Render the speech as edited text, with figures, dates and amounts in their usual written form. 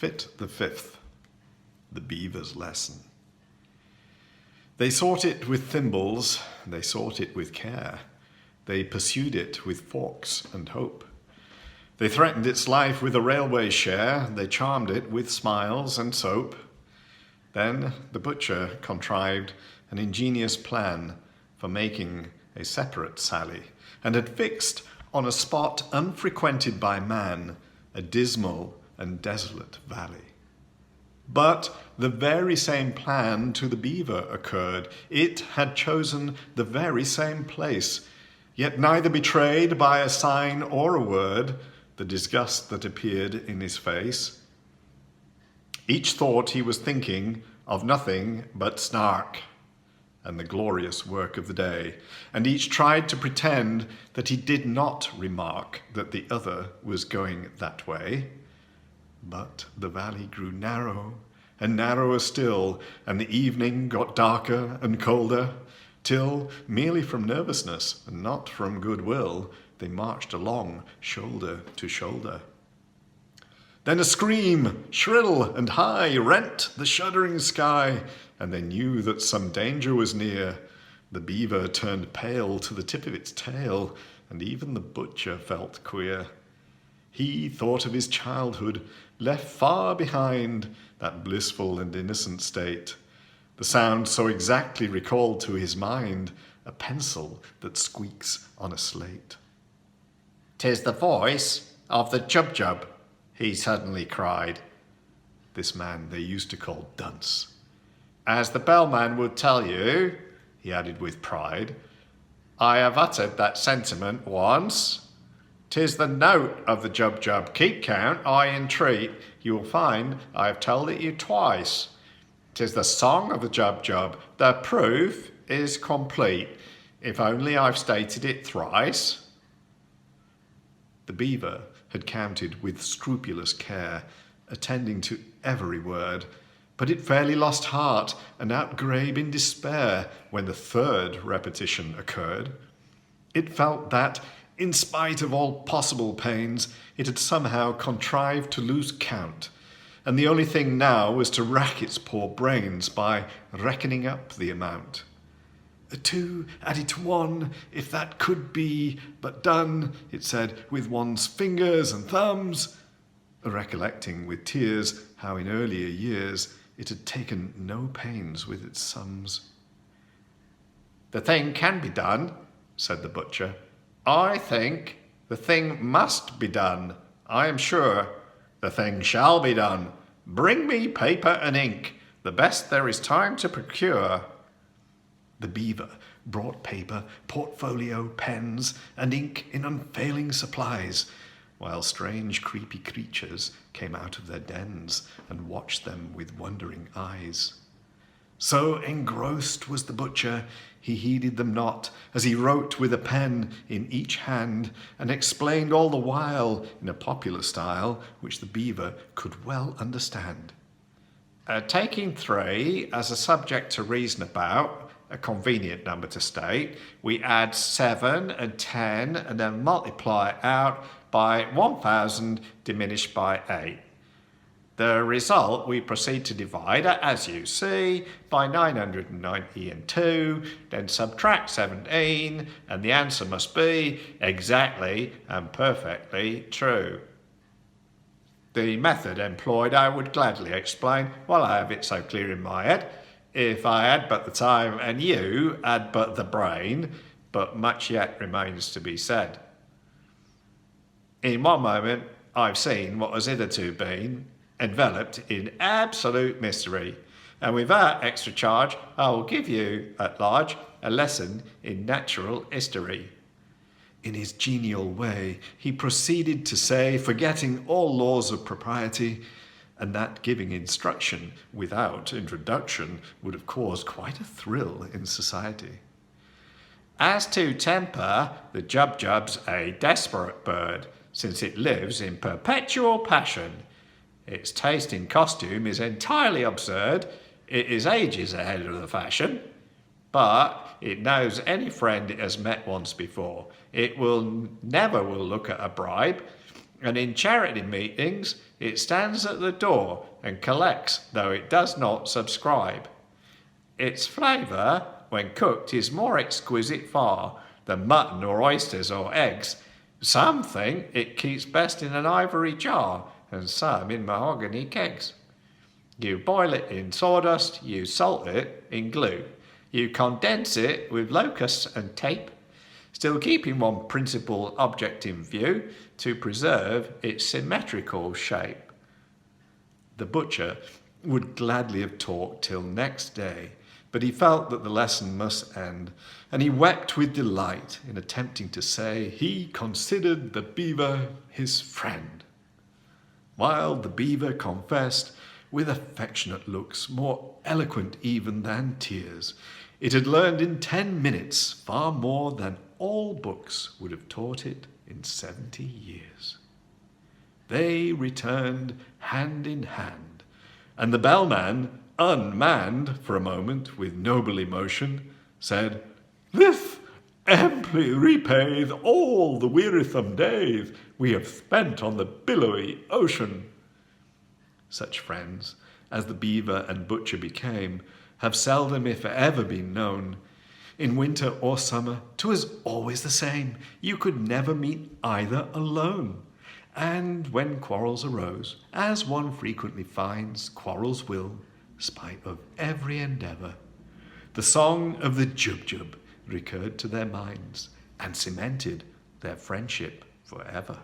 Fit the fifth, the Beaver's lesson. They sought it with thimbles, they sought it with care. They pursued it with forks and hope. They threatened its life with a railway share, they charmed it with smiles and soap. Then the butcher contrived an ingenious plan for making a separate sally, and had fixed on a spot unfrequented by man, a dismal and desolate valley. But the very same plan to the Beaver occurred. It had chosen the very same place, yet neither betrayed by a sign or a word the disgust that appeared in his face. Each thought he was thinking of nothing but Snark and the glorious work of the day, and each tried to pretend that he did not remark that the other was going that way. But the valley grew narrow and narrower still, and the evening got darker and colder, till, merely from nervousness and not from goodwill, they marched along shoulder to shoulder. Then a scream, shrill and high, rent the shuddering sky, and they knew that some danger was near. The Beaver turned pale to the tip of its tail, and even the butcher felt queer. He thought of his childhood, left far behind, that blissful and innocent state. The sound so exactly recalled to his mind a pencil that squeaks on a slate. "'Tis the voice of the Jub-Jub," he suddenly cried. This man they used to call Dunce. "As the Bellman would tell you," he added with pride, "I have uttered that sentiment once. 'Tis the note of the Jub-Jub. Keep count, I entreat. You will find I have told it you twice. 'Tis the song of the Jub-Jub. The proof is complete, if only I've stated it thrice." The Beaver had counted with scrupulous care, attending to every word, but it fairly lost heart and outgrabe in despair when the third repetition occurred. It felt that, in spite of all possible pains, it had somehow contrived to lose count, and the only thing now was to rack its poor brains by reckoning up the amount. "A 2 added to 1, if that could be but done," it said, "with one's fingers and thumbs," recollecting with tears how in earlier years it had taken no pains with its sums. "The thing can be done," said the butcher. "I think the thing must be done. I am sure the thing shall be done. Bring me paper and ink, the best there is time to procure." The Beaver brought paper, portfolio, pens, and ink in unfailing supplies, while strange creepy creatures came out of their dens and watched them with wondering eyes. So engrossed was the butcher, he heeded them not, as he wrote with a pen in each hand, and explained all the while in a popular style which the Beaver could well understand. Taking 3 as a subject to reason about, a convenient number to state, we add 7 and 10 and then multiply it out by 1,000 diminished by 8. The result we proceed to divide, as you see, by 992, then subtract 17, and the answer must be exactly and perfectly true. The method employed I would gladly explain, while I have it so clear in my head, if I had but the time and you had but the brain, but much yet remains to be said. In one moment I've seen what has hitherto been enveloped in absolute mystery, and without extra charge I will give you, at large, a lesson in natural history. In his genial way he proceeded to say, forgetting all laws of propriety, and that giving instruction without introduction would have caused quite a thrill in society. As to temper, the Jub-Jub's a desperate bird, since it lives in perpetual passion. Its taste in costume is entirely absurd. It is ages ahead of the fashion. But it knows any friend it has met once before. It never will look at a bribe. and in charity meetings it stands at the door and collects, though it does not subscribe. Its flavour, when cooked, is more exquisite far than mutton or oysters or eggs. Some think it keeps best in an ivory jar, and some in mahogany kegs. You boil it in sawdust, you salt it in glue, you condense it with locusts and tape, still keeping one principal object in view, to preserve its symmetrical shape. The butcher would gladly have talked till next day, but he felt that the lesson must end, and he wept with delight in attempting to say he considered the beaver his friend, while the beaver confessed, with affectionate looks more eloquent even than tears, it had learned in 10 minutes far more than all books would have taught it in 70 years. They returned hand in hand, and the bellman, unmanned for a moment with noble emotion, said, "This amply repayeth all the wearisome days we have spent on the billowy ocean." Such friends as the beaver and butcher became have seldom, if ever, been known. In winter or summer, 'twas always the same. You could never meet either alone. And when quarrels arose, as one frequently finds quarrels will, spite of every endeavour, the song of the Jub-Jub recurred to their minds and cemented their friendship forever.